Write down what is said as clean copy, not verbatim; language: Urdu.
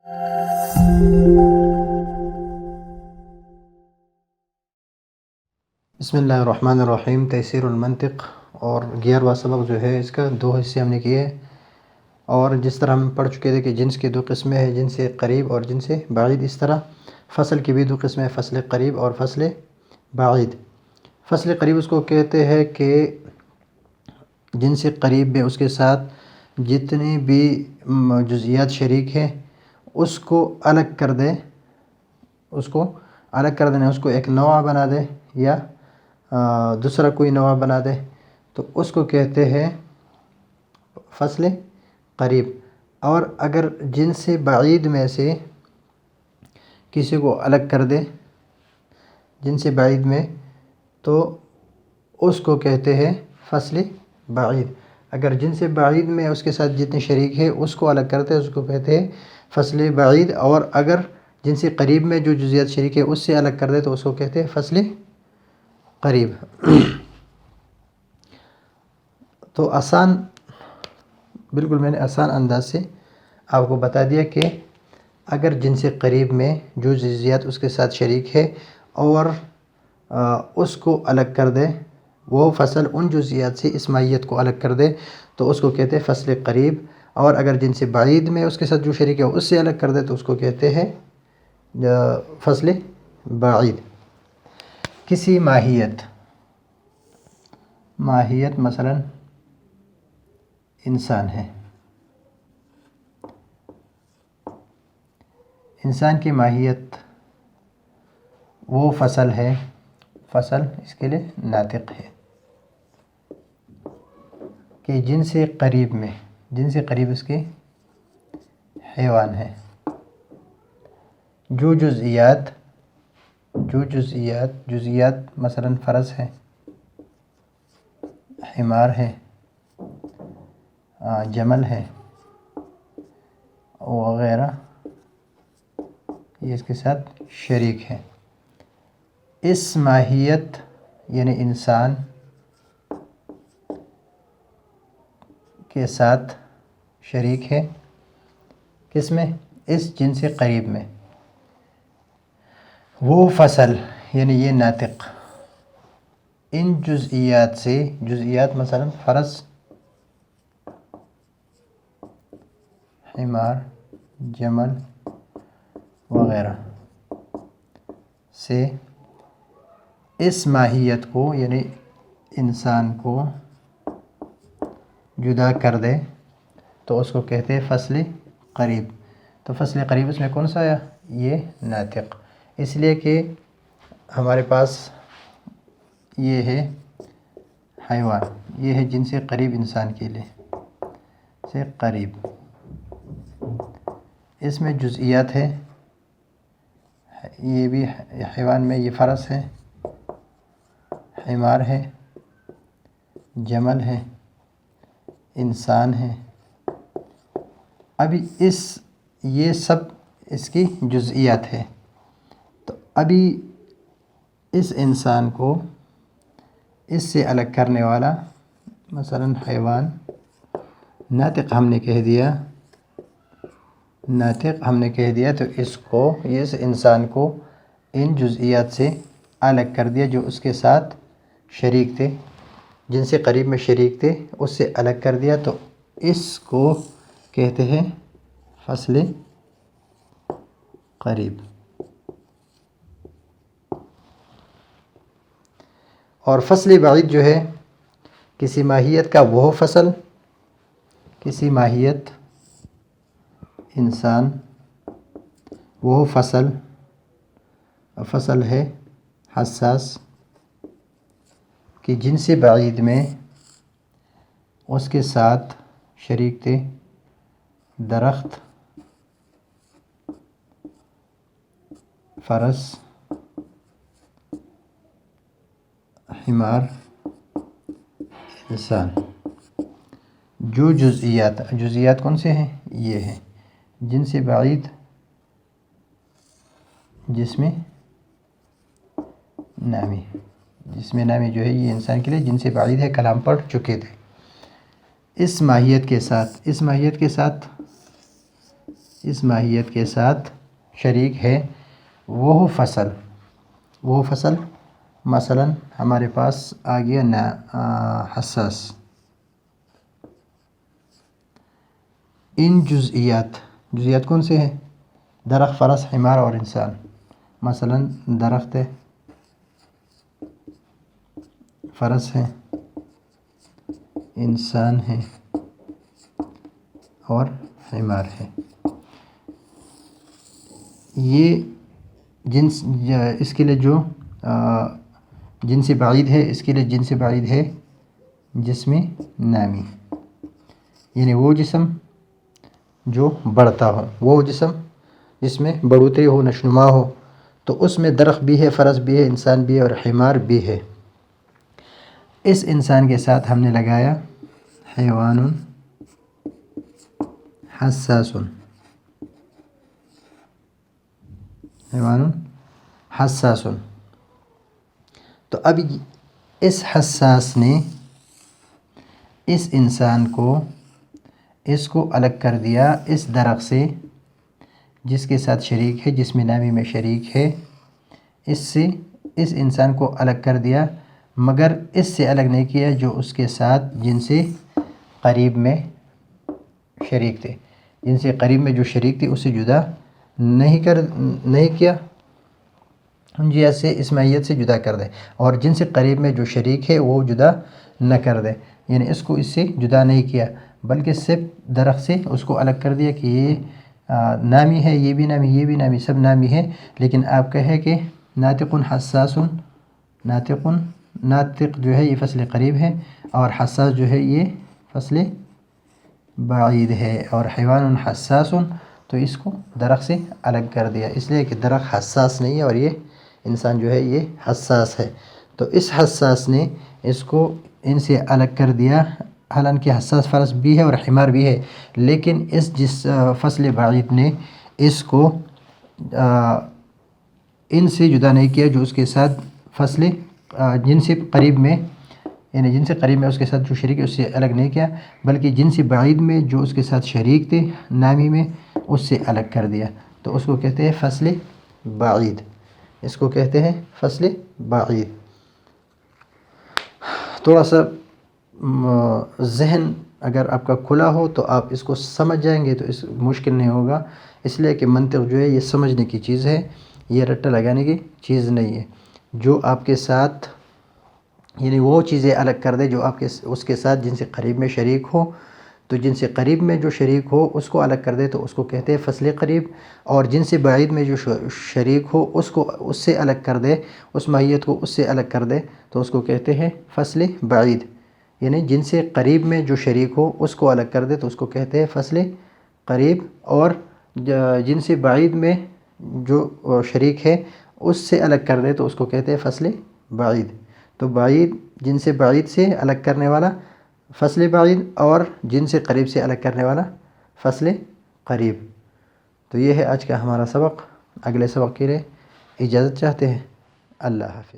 بسم اللہ الرحمن الرحیم. تیسیر المنطق اور 11واں سبق جو ہے اس کا 2 حصے ہم نے کیے، اور جس طرح ہم پڑھ چکے تھے کہ جنس کی 2 قسمیں ہیں، جنس قریب اور جنس بعید. اس طرح فصل کی بھی 2 قسمیں، فصل قریب اور فصل بعید. فصل قریب اس کو کہتے ہیں کہ جنس قریب میں اس کے ساتھ جتنی بھی جزئیات شریک ہیں اس کو الگ کر دے، اس کو ایک نوع بنا دے یا دوسرا کوئی نوع بنا دے، تو اس کو کہتے ہیں فصل قریب. اور اگر جنس بعید میں سے کسی کو الگ کر دے جنس بعید میں، تو اس کو کہتے ہیں فصل بعید. اگر جنس بعید میں اس کے ساتھ جتنے شریک ہے اس کو الگ کرتے ہیں اس کو کہتے ہیں فصل بعید. اور اگر جنس قریب میں جو جزئیات شریک ہے اس سے الگ کر دے تو اس کو کہتے ہیں فصل قریب. تو بالکل میں نے آسان انداز سے آپ کو بتا دیا کہ اگر جنس قریب میں جو جزئیات اس کے ساتھ شریک ہے اور اس کو الگ کر دے، وہ فصل ان جزئیات سے اس ماہیت کو الگ کر دے تو اس کو کہتے ہیں فصل قریب. اور اگر جنس بعید میں اس کے ساتھ جو شریک ہے اس سے الگ کر دے تو اس کو کہتے ہیں فصل بعید. کسی ماہیت مثلا انسان ہے، انسان کی ماہیت وہ فصل ہے، فصل اس کے لیے ناطق ہے کہ جنس قریب اس کے حیوان ہے. جو جزئیات مثلا فرس ہے، حمار ہے، جمل ہے وغیرہ، یہ اس کے ساتھ شریک ہے. اس ماہیت یعنی انسان کے ساتھ شریک ہے کس میں؟ اس جنس قریب میں. وہ فصل یعنی یہ ناطق ان جزئیات مثلا فرس، حمار، جمل وغیرہ سے اس ماہیت کو یعنی انسان کو جدا کر دے تو اس کو کہتے ہیں فصل قریب. تو فصل قریب اس میں کون سا آیا؟ یہ ناطق. اس لیے کہ ہمارے پاس یہ ہے حیوان، یہ ہے جنس قریب انسان کے لیے سے قریب. اس میں جزئیات ہے، یہ بھی حیوان میں یہ فرس ہے، حمار ہے، جمل ہے، انسان ہے. ابھی یہ سب اس کی جزئیات ہے. تو ابھی اس انسان کو اس سے الگ کرنے والا مثلا حیوان ناطق ہم نے کہہ دیا تو اس انسان کو ان جزئیات سے الگ کر دیا جو اس کے ساتھ شریک تھے، جن سے قریب میں شریک تھے، اس سے الگ کر دیا تو اس کو کہتے ہیں فصل قریب. اور فصل بعید جو ہے کسی ماہیت کا وہ فصل، کسی ماہیت انسان وہ فصل ہے حساس کہ جنس بعید میں اس کے ساتھ شریک تھے درخت، فرس، حمار، انسان. جو جزئیات کون سے ہیں؟ یہ ہیں جنس بعید، جسم نامی جو ہے یہ انسان کے لیے جنس بعید ہے، کلام پڑھ چکے تھے. اس ماہیت کے ساتھ اس ماہیت کے ساتھ شریک ہے وہ فصل مثلا ہمارے پاس آ گیا حساس. ان جزئیات کون سے ہیں؟ درخت، فرس، حمار اور انسان. مثلا درخت ہے، فرس ہے، انسان ہے اور حمار ہے. یہ جنس اس کے لیے جو جنس بعید ہے، اس کے لیے جنس بعید ہے جسم نامی، یعنی وہ جسم جو بڑھتا ہو، وہ جسم جس میں بڑھوتری ہو، نشونما ہو. تو اس میں درخت بھی ہے، فرس بھی ہے، انسان بھی ہے اور حمار بھی ہے. اس انسان کے ساتھ ہم نے لگایا حیوان حساس. تو اب اس حساس نے اس انسان کو الگ کر دیا اس درخت سے جس کے ساتھ شریک ہے، جسم نامی میں شریک ہے. اس انسان کو الگ کر دیا، مگر اس سے الگ نہیں کیا جو اس کے ساتھ جنس قریب میں شریک تھے. جنس قریب میں جو شریک تھے اسے جدا نہیں کیا، جیسے سے اس ماہیت سے جدا کر دے. اور جنس قریب میں جو شریک ہے وہ جدا نہ کر دے، یعنی اس کو اس سے جدا نہیں کیا، بلکہ صرف درخت سے اس کو الگ کر دیا کہ یہ نامی ہے، یہ بھی نامی، یہ بھی نامی، سب نامی ہے. لیکن آپ کہے کہ ناطق حساس، ناطق جو ہے یہ فصل قریب ہے، اور حساس جو ہے یہ فصل بعید ہے. اور حیوان حساس، تو اس کو درخت سے الگ کر دیا، اس لیے کہ درخت حساس نہیں ہے اور یہ انسان جو ہے یہ حساس ہے. تو اس حساس نے اس کو ان سے الگ کر دیا، حالانکہ حساس فرس بھی ہے اور حمار بھی ہے، لیکن جس فصل بعید نے اس کو ان سے جدا نہیں کیا جو اس کے ساتھ فصل جنس قریب میں، یعنی جنس قریب میں اس کے ساتھ جو شریک ہے اس سے الگ نہیں کیا، بلکہ جنس بعید میں جو اس کے ساتھ شریک تھے نامی میں اس سے الگ کر دیا. تو اس کو کہتے ہیں فصل بعید، اس کو کہتے ہیں فصل بعید. تھوڑا سا ذہن اگر آپ کا کھلا ہو تو آپ اس کو سمجھ جائیں گے، تو اس مشکل نہیں ہوگا. اس لیے کہ منطق جو ہے یہ سمجھنے کی چیز ہے، یہ رٹا لگانے کی چیز نہیں ہے. جو آپ کے ساتھ، یعنی وہ چیزیں الگ کر دے جو آپ کے اس کے ساتھ جن سے قریب میں شریک ہو، تو جن سے قریب میں جو شریک ہو اس کو الگ کر دے تو اس کو کہتے ہیں فصل قریب. اور جن سے بعید میں جو شریک ہو اس سے الگ کر دے، اس ماہیت کو اس سے الگ کر دے تو اس کو کہتے ہیں فصل بعید. یعنی جن سے قریب میں جو شریک ہو اس کو الگ کر دے تو اس کو کہتے ہیں فصل قریب، اور جن سے بعید میں جو شریک ہے اس سے الگ کر دے تو اس کو کہتے ہیں فصل بعید. تو بعید، جن سے بعید سے الگ کرنے والا فصل بعید، اور جن سے قریب سے الگ کرنے والا فصل قریب. تو یہ ہے آج کا ہمارا سبق. اگلے سبق کے لیے اجازت چاہتے ہیں. اللہ حافظ.